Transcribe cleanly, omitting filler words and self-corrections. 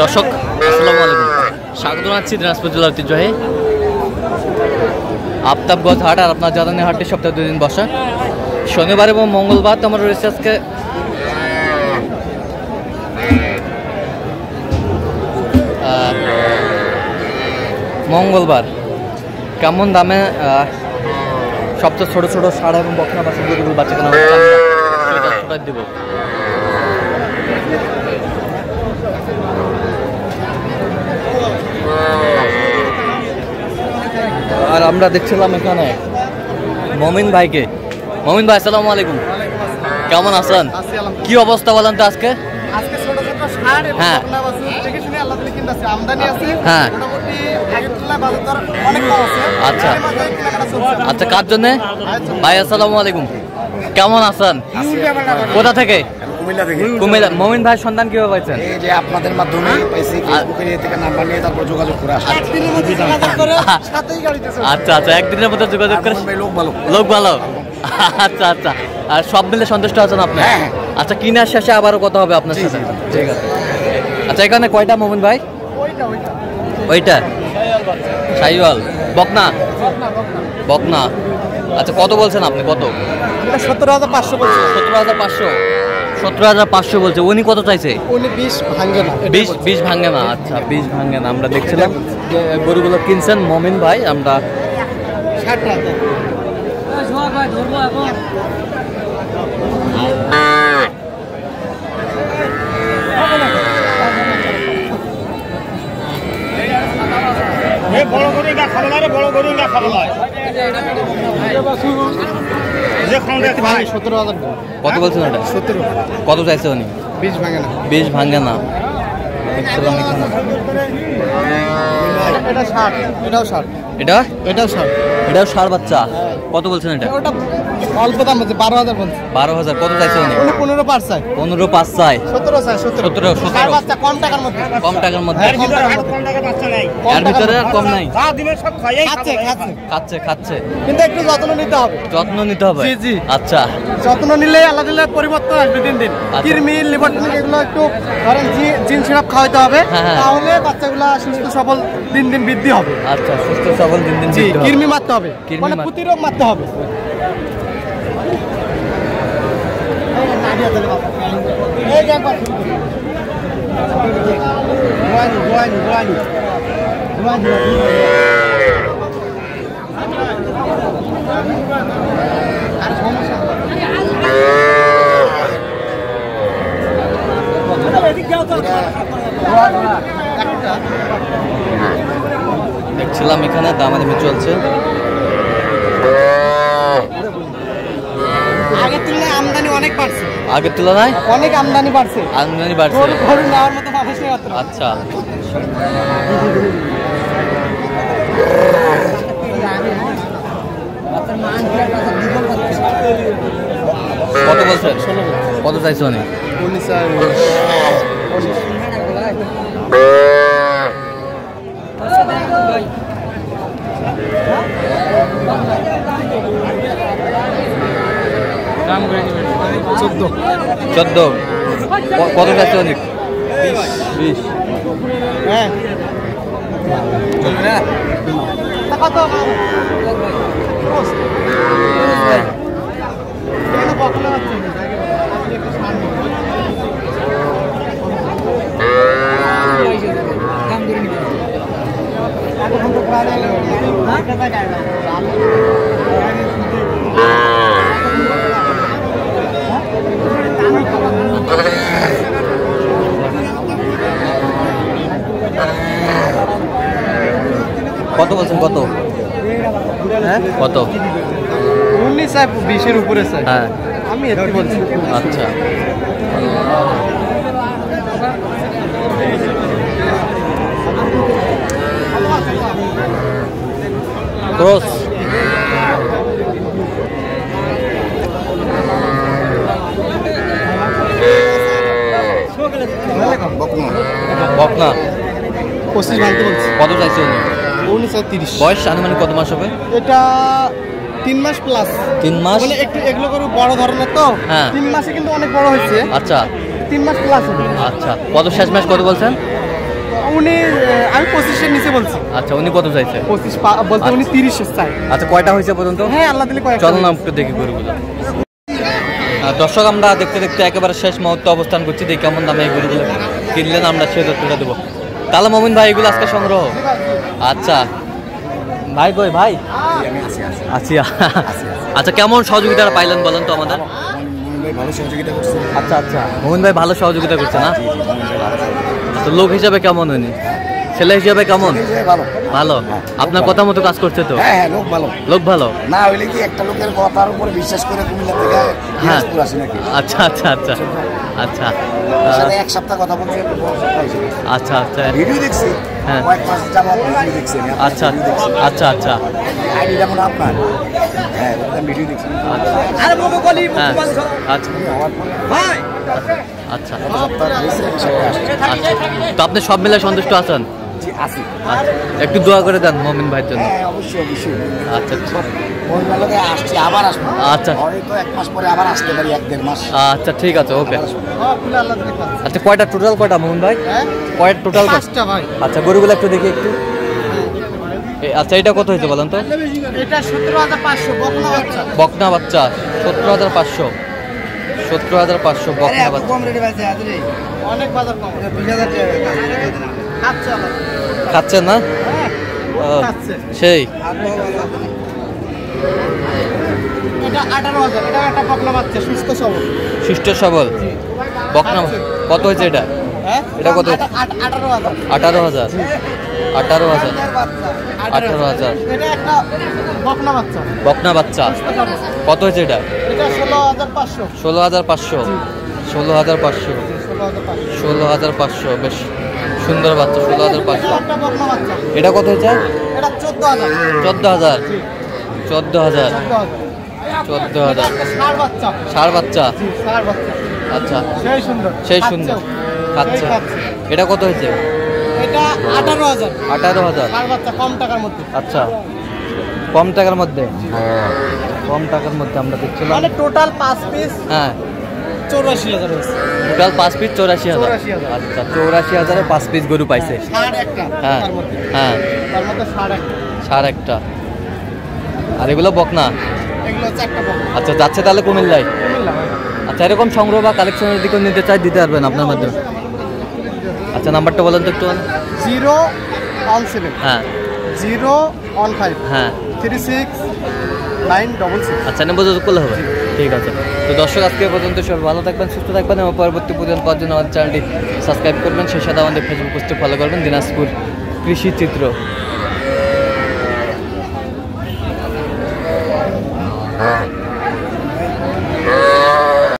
দর্শক আসসালামু আলাইকুম, স্বাগত জানাচ্ছি দিনাজপুর জেলার ঐতিহ্যবাহী আফতাবগঞ্জ হাট। আর আপনার জানানি হাটটি সপ্তাহে 2 দিন বসা, শনিবার এবং মঙ্গলবার। আমার রয়েছে আজকে মঙ্গলবার। কেমন দামে সবচেয়ে ছোটো ছোটো ষাঁড় এবং বকনা বাচ্চা গরুগুলো বাচ্চা কেনা সেটা দেবো। আর আমরা দেখছিলাম এখানে মমিন ভাইকে। মমিন ভাই আসসালামু আলাইকুম, কেমন আছেন? কি অবস্থা বলেন তো আজকে? হ্যাঁ আচ্ছা আচ্ছা, কার জন্যে ভাই? আসসালামু আলাইকুম, কেমন আছেন? কোথা থেকে? কুমিল্লা। মমিন ভাই সন্ধান কিভাবে পাইছেন? এই যে আপনাদের মাধ্যমে পাইছি, ফেসবুকে থেকে নাম্বার নিয়ে তারপর যোগাযোগ করে আসি। আচ্ছা আচ্ছা, একদিনের মধ্যে যোগাযোগ করে। লোক ভালো, আচ্ছা আচ্ছা। আর সব মিলে সন্তুষ্ট আছেন আপনি? আচ্ছা, কিনার শেষে আবারও কথা হবে আপনার সাথে, ঠিক আছে। আচ্ছা, এখানে কয়টা মমিন ভাই? ওইটা শাহিওয়াল বকনা। বকনা, আচ্ছা কত বলছেন আপনি? কত? 17,500 বলছে। 17,500? 17,500 বলছে। উনি কত চাইছে? উনি 20 ভাঙে না। 20 ভাঙে না। আচ্ছা 20 ভাঙে না। আমরা দেখছিলাম যে গরুগুলো কিনছেন মমিন ভাই। আমরা কত বলছেন ওটা? 17। কত চাইছে উনি? 20 ভাঙে না। 20 ভাঙে না। দেখছিলাম এখানে। এটা 60, এটাও 60। এটাও 60 বাচ্চা। কত বলছেন এটা? ওটা অল্প দাম বলছে, 12,000 বলছে। 12,000। কত চাইছে উনি? 15,500 চাই। 15,500 চাই। 17 চাই। 17 বাচ্চা, কম টাকার মধ্যে। কম টাকার মধ্যে। কম টাকার বাচ্চা নাই। এর ভিতরে আর কম নাই। খাচ্ছে। কিন্তু একটু যত্ন নিতে হবে। যত্ন নিতে হবে। জি জি। আচ্ছা, যত্ন নিলে আল্লাহ দিলে পরিবর্তন আসবে দিন দিন। কৃমি, লিভার টনিক এগুলো একটু ধরেন জিন সিরাপ খাওয়াতে হবে, তাহলে বাচ্চাগুলা সুস্থ সবল দিন দিন বৃদ্ধি হবে। আচ্ছা, সুস্থ সবল দিন দিন বৃদ্ধি হবে। কৃমি মারতে হবে, মানে প্রতিরোধ মারতে হবে। দেখছিলাম এখানে দামাদামি চলছে। আগের তুলনায় আমদানি অনেক বাড়ছে। আগের তুলনায় অনেক আমদানি বাড়ছে। আমদানি বাড়ছে। গরু নেওয়ার মতো মানুষ নেই। আচ্ছা, কত বলছেন? কত চাইছে উনি? 19। চোদ্দ। কত চাইছে উনি? 20। হ্যাঁ কত বলছেন? কত? হ্যাঁ কত? 19 চাই, 20-এর উপরে চাই। হ্যাঁ আমি এটাই বলছি। আচ্ছা, ক্রস। বকনা 25 ভাঙতে বলছি। কত চাইছে উনি? 19-30। বয়স আনুমানিক কত মাস হবে? এটা 3 মাস প্লাস। 3 মাস মানে একটু এগুলো করে বড় ধরনের তো। হ্যাঁ 3 মাসে কিন্তু অনেক বড় হয়েছে। আচ্ছা 3 মাস প্লাস হবে। আচ্ছা, কত শেষ মাস কত বলছেন? উনি আমি 25-এর নিচে বলছি। আচ্ছা, উনি কত চাইছে? 25 বলতে উনি 30 চাই। আচ্ছা, কয়টা হয়েছে পর্যন্ত? হ্যাঁ, আল্লাহ দিলে কয়েকটা। চলো না একটু দেখি গরুগুলো। দর্শক, আমরা দেখতে দেখতে একেবারে শেষ মুহূর্তে অবস্থান করছি। দেখি কেমন দামে এই গরুগুলো কিনলেন, আমরা সে তথ্যটা দেবো। তাহলে মমিন ভাই, এগুলো আজকে সংগ্রহ? আচ্ছা ভাই, কই ভাই? আছি। আচ্ছা, কেমন সহযোগিতা পাইলেন বলেন তো আমাদের? ভালো সহযোগিতা করছে। আচ্ছা আচ্ছা, মোহন ভাই ভালো সহযোগিতা করছে না? আচ্ছা, লোক হিসাবে কেমন হয়নি? ছেলে হিসাবে কেমন? ভালো। আপনার কথা মতো কাজ করছে তো? হ্যাঁ, লোক ভালো। লোক ভালো না হইলে কি একটা লোকের কথার উপর বিশ্বাস করে কুমিল্লা থেকে দিনাজপুর আসে নাকি? আচ্ছা আচ্ছা আচ্ছা আচ্ছা সাথে এক সপ্তাহ কথা বলছি। আচ্ছা আচ্ছা, ভিডিও দেখছি। হ্যাঁ। কয়েক মাস যাবত ভিডিও দেখছি। আচ্ছা আচ্ছা আচ্ছা, আইডি যেমন আপনার। হ্যাঁ, ভিডিও দেখছি। আরে মুখে বলি, হ্যাঁ, মুখে বলি। আচ্ছা ভাই আচ্ছা আচ্ছা। তো আপনি সব মিলে সন্তুষ্ট আছেন? জি, আসি। আচ্ছা, একটু দোয়া করে দেন মমিন ভাইয়ের জন্য। হ্যাঁ, অবশ্যই অবশ্যই। আচ্ছা মহিলা লোকে আসছি, আবার আসবো। আচ্ছা হয়তো 1 মাস পরে আবার আসতে পারি, 1-1.5 মাস। আচ্ছা, ঠিক আছে, ওকে। হ্যাঁ, খুলে আল্লাহ দিলে পাঁচ। আচ্ছা, কয়টা টোটাল, কয়টা মোহন ভাই? হ্যাঁ, কয়টা টোটাল? 5টা ভাই। আচ্ছা, গরুগুলো একটু দেখি একটু। আচ্ছা, এটা কত হয়েছে বলেন তো? এটা 17,500 বকনা বাচ্চা। বকনা বাচ্চা 17,500। 17,500 বকনা বাচ্চা। অনেক বাজার কম। 20,000 টাকা খাচ্ছে আল্লাহ। খাচ্ছেন না? হ্যাঁ, ও, খাচ্ছে। সেই এটা 18,000। এটা একটা বকনা বাচ্চা, সুস্থ সবল। সুস্থ সবল বকনা। কত হয়েছে এটা? হ্যাঁ, এটা কত? 18,000। 18,000। 18,000। বাচ্চা 18,000 এটা একটা বকনা বাচ্চা। বকনা বাচ্চা। কত হয়েছে এটা? এটা 16,500। 16,500। 16,500। 16,500। 16,500, বেশ সুন্দর বাচ্চা। 16,500। একটা বকনা বাচ্চা। এটা কত হয়েছে? এটা 14,000। 14,000। 14,000। 14,000। ষাঁড় বাচ্চা। ষাঁড় বাচ্চা। জি, ষাঁড় বাচ্চা। আচ্ছা, সেই সুন্দর। সেই সুন্দর। খাচ্ছে। খাচ্ছে। এটা কত হয়েছে? এটা 18,000। 18,000। ষাঁড় বাচ্চা কম টাকার মধ্যে। আচ্ছা, কম টাকার মধ্যে। কম টাকার মধ্যে আমরা দেখছিলাম। মানে টোটাল 5 পিস হ্যাঁ, 84,000 হয়েছে। Total 5 piece 84,000। 84,000। আচ্ছা, 84,000-এ 5 পিস গরু পাইছে। ষাঁড় একটা হ্যাঁ তার মধ্যে। হ্যাঁ, তার মধ্যে ষাঁড় একটা। ষাঁড় একটা। আর এগুলো বকনা। এগুলো হচ্ছে একটা বকনা। আচ্ছা, যাচ্ছে তাহলে কুমিল্লায়। কুমিল্লা ভাই। আচ্ছা, এরকম সংগ্রহ বা কালেকশনের দিকে নিতে চাই, দিতে পারবেন আপনার মাধ্যমে? আচ্ছা, নাম্বারটা বলেন তো একটু। 017 হ্যাঁ 015 হ্যাঁ 36 966। আচ্ছা, নেবো যোগ করলে হবে। ঠিক আছে। তো দর্শক, আজকে পর্যন্ত সব ভালো থাকবেন, সুস্থ থাকবেন এবং পরবর্তী পর্যন্ত পাওয়ার জন্য আমাদের চ্যানেলটি সাবস্ক্রাইব করবেন। সেই সাথে আমাদের ফেসবুক পেজটি ফলো করবেন, দিনাজপুর কৃষি চিত্র।